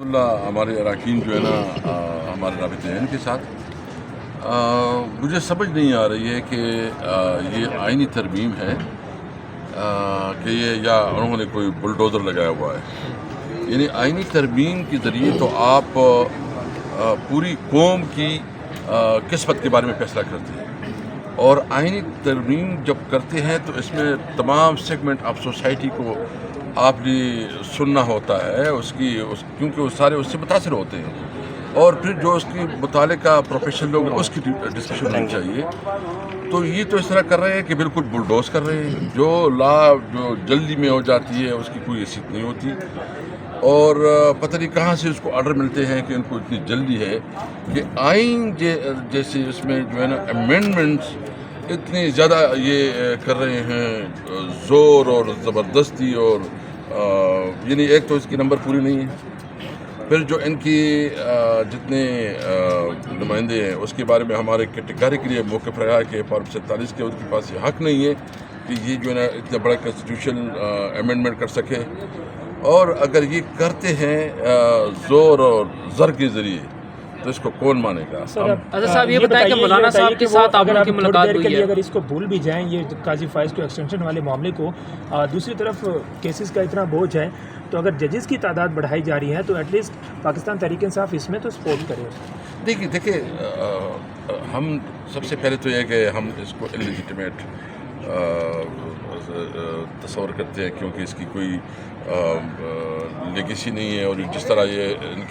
اللہ ہمارے اراکین جو ہے نا ہمارے رابطے ہیں ان کے ساتھ مجھے سمجھ نہیں آ رہی ہے کہ یہ آئینی ترمیم ہے کہ یہ یا انہوں نے کوئی بلڈوزر لگایا ہوا ہے. یعنی آئینی ترمیم کے ذریعے تو آپ پوری قوم کی قسمت کے بارے میں فیصلہ کرتے ہیں، اور آئینی ترمیم جب کرتے ہیں تو اس میں تمام سیگمنٹ آف سوسائٹی کو آپ نے سننا ہوتا ہے کیونکہ وہ سارے اس سے متاثر ہوتے ہیں، اور پھر جو اس کی متعلقہ پروفیشنل لوگ ہیں اس کی ڈسکشن ہونی چاہیے. تو یہ تو اس طرح کر رہے ہیں کہ بالکل بلڈوز کر رہے ہیں، جو جلدی میں ہو جاتی ہے اس کی کوئی حیثیت نہیں ہوتی، اور پتہ نہیں کہاں سے اس کو آرڈر ملتے ہیں کہ ان کو اتنی جلدی ہے کہ آئین جیسے اس میں جو ہے نا امینڈمنٹس اتنی زیادہ یہ کر رہے ہیں زور اور زبردستی، اور یعنی ایک تو اس کی نمبر پوری نہیں ہے، پھر جو ان کی جتنے نمائندے ہیں اس کے بارے میں ہمارے کیٹیگری کے لیے موقف رہا ہے کہ فارم 47 کے ان کے پاس یہ حق نہیں ہے کہ یہ جو ہے نا اتنا بڑا کنسٹیٹیوشن امینڈمنٹ کر سکے، اور اگر یہ کرتے ہیں زور اور زر کے ذریعے تو اس کو کون مانے گا؟ اظہر صاحب یہ بتائیں کہ مولانا صاحب کے ساتھ آپ کی ملاقات ہوئی ہے؟ اگر اس کو بھول بھی جائیں یہ قاضی فائز کو ایکسٹینشن والے معاملے کو، دوسری طرف کیسز کا اتنا بوجھ ہے، تو اگر ججز کی تعداد بڑھائی جا رہی ہے تو ایٹ لیسٹ پاکستان تحریک انصاف اس میں تو سپورٹ کرے. دیکھیے ہم سب سے پہلے تو یہ کہ ہم اس کو انلیجیٹمیٹ تصور کرتے ہیں، کیونکہ اس کی کوئی لیگیسی نہیں ہے، اور جس طرح یہ ان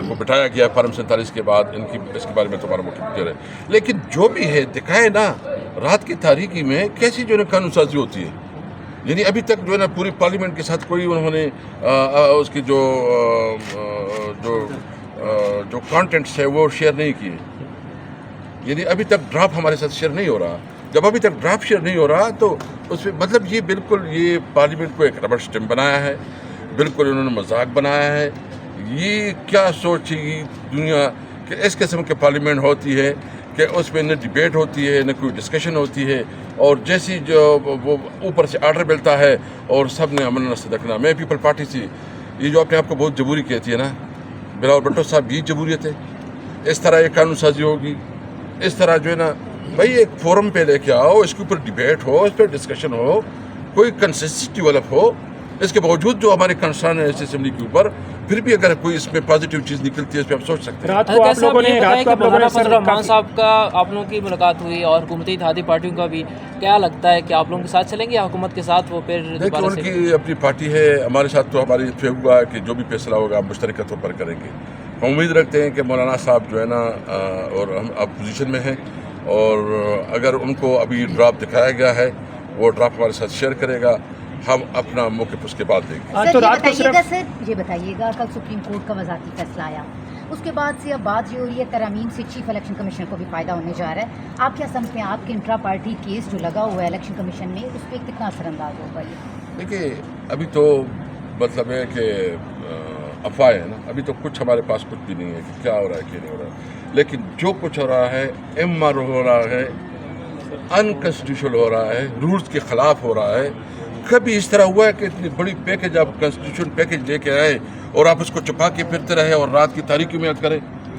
کو بٹھایا گیا فارم 47 کے بعد اس کے بارے میں تمہارا موقف کلیئر ہے. لیکن جو بھی ہے دکھائے نا رات کی تاریکی میں کیسی جو ہے نا قانون سازی ہوتی ہے. یعنی ابھی تک جو ہے نا پوری پارلیمنٹ کے ساتھ کوئی انہوں نے اس کی جو کانٹینٹس ہے وہ شیئر نہیں کیے. یعنی ابھی تک ڈرافٹ ہمارے ساتھ شیئر نہیں ہو رہا. جب ابھی تک ڈرافٹ شیئر نہیں ہو رہا تو اس میں مطلب یہ بالکل یہ پارلیمنٹ کو ایک ربڑ اسٹمپ بنایا ہے، بالکل انہوں نے مذاق بنایا ہے. یہ کیا سوچے گی دنیا کہ اس قسم کے پارلیمنٹ ہوتی ہے کہ اس میں نہ ڈیبیٹ ہوتی ہے نہ کوئی ڈسکشن ہوتی ہے، اور جیسی جو وہ اوپر سے آرڈر ملتا ہے اور سب نے امن صدقنا. میں پیپل پارٹی سے یہ جو اپنے آپ کو بہت جمہوری کہتی ہے نا، بلاول بھٹو صاحب یہ جمہوریت ہے؟ اس طرح یہ قانون سازی ہوگی؟ اس طرح جو ہے نا بھائی ایک فورم پہ لے کے آؤ، اس کے اوپر ڈیبیٹ ہو، اس پہ ڈسکشن ہو، کوئی کنسسٹنسی ڈیولپ ہو. اس کے باوجود جو ہمارے کنسرن ہے اس اسمبلی کے اوپر، پھر بھی اگر کوئی اس میں پازیٹیو چیز نکلتی ہے اس پہ آپ سوچ سکتے ہیں. رات کو آپ لوگوں نے مولانا فضل الرحمان صاحب کا آپ لوگوں کی ملاقات ہوئی، اور حکومتی اتحادی پارٹیوں کا بھی، کیا لگتا ہے کہ آپ لوگوں کے ساتھ چلیں گے یا حکومت کے ساتھ وہ پھر دیکھیں ان کی اپنی پارٹی ہے، ہمارے ساتھ تو ہماری اتفاق ہوا ہے کہ جو بھی فیصلہ ہوگا ہم مشترکہ طور پر کریں گے. ہم امید رکھتے ہیں کہ مولانا صاحب جو ہے نا اور ہم اپوزیشن میں ہیں، اور اگر ان کو ابھی ڈرافٹ دکھایا گیا ہے وہ ڈرافٹ ہمارے ساتھ شیئر کرے گا، ہم اپنا موقف اس کے بعد دیں گے. سر یہ بتائیے گا کل سپریم کورٹ کا وضاحتی فیصلہ آیا، اس کے بعد سے اب بات یہ ہو رہی ہے ترامیم سے چیف الیکشن کمیشنر کو بھی فائدہ ہونے جا رہا ہے. آپ کیا سمجھتے ہیں آپ کے انٹرا پارٹی کیس جو لگا ہوا ہے الیکشن کمیشن میں اس پہ کتنا اثر انداز ہوگا؟ یہ دیکھیے ابھی تو مطلب ہے کہ افواہ ہے نا، ابھی تو کچھ ہمارے پاس کچھ بھی نہیں ہے کہ کیا ہو رہا ہے کیا نہیں ہو رہا ہے. لیکن جو کچھ ہو رہا ہے امر ہو رہا ہے، انکنسٹیٹیوشنل ہو رہا ہے، رولز کے خلاف ہو رہا ہے. کبھی اس طرح ہوا ہے کہ اتنی بڑی پیکج آپ کنسٹیٹیوشن پیکج لے کے آئے اور آپ اس کو چھپا کے پھرتے رہے اور رات کی تاریکی میں کریں،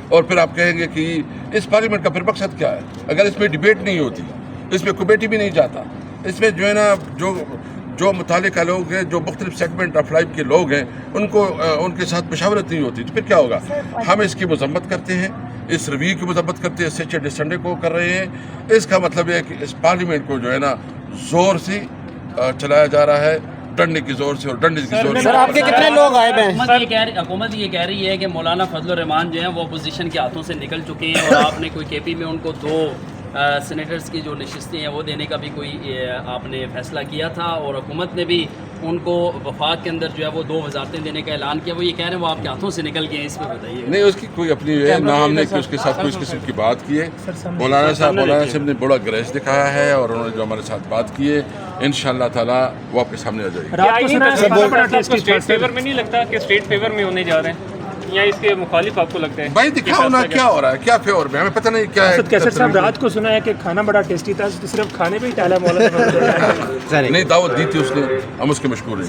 اور پھر آپ کہیں گے کہ اس پارلیمنٹ کا پھر مقصد کیا ہے اگر اس میں ڈیبیٹ نہیں ہوتی، اس میں کمیٹی بھی نہیں جاتا، اس میں جو ہے نا جو متعلقہ لوگ ہیں، جو مختلف سیگمنٹ آف لائف کے لوگ ہیں، ان کے ساتھ مشاورت نہیں ہوتی، تو پھر کیا ہوگا؟ ہم اس کی مذمت کرتے ہیں، اس رویے کی مذمت کرتے ہیں، سیچرڈے سنڈے کو کر رہے ہیں. اس کا مطلب ہے کہ اس پارلیمنٹ کو جو ہے نا زور سے چلایا جا رہا ہے، ڈنڈے کی زور سے اور ڈنڈے کی زور سے. سر آپ کے کتنے لوگ آئے ہیں؟ حکومت یہ کہہ رہی ہے کہ مولانا فضل الرحمان جو ہیں وہ اپوزیشن کے ہاتھوں سے نکل چکے ہیں، اور آپ نے کوئی کے پی میں ان کو 2 سینیٹرز کی جو نشستیں ہیں وہ دینے کا بھی کوئی آپ نے فیصلہ کیا تھا، اور حکومت نے بھی ان کو وفاق کے اندر جو ہے وہ 2 وزارتیں دینے کا اعلان کیا. وہ یہ کہہ رہے ہیں وہ آپ کے ہاتھوں سے نکل گئے ہیں، اس پہ بتائیے. نہیں، اس کی کوئی اپنی ہے نہ، ہم نے اس کے ساتھ کوئی اس قسم کی بات کی ہے. مولانا صاحب نے بڑا گریز دکھایا ہے، اور انہوں نے جو ہمارے ساتھ بات کی ہے انشاءاللہ تعالیٰ وہ آپ کے سامنے آ جائے گی. اسٹیٹ فیور میں نہیں لگتا کہ اسٹیٹ فیور میں ہونے جا رہے ہیں، یا اس کے مخالف آپ کو لگتا ہے؟ بھائی دکھاؤ نا کیا ہو رہا ہے، کیا فیور میں، ہمیں پتہ نہیں کیا ہے. کیسر صاحب رات کو سنا ہے کہ کھانا بڑا ٹیسٹی تھا، صرف کھانے پہ ہی ٹالا مولانا. نہیں، دعوت دی تھی اس نے، ہم اس کے مشکور ہیں.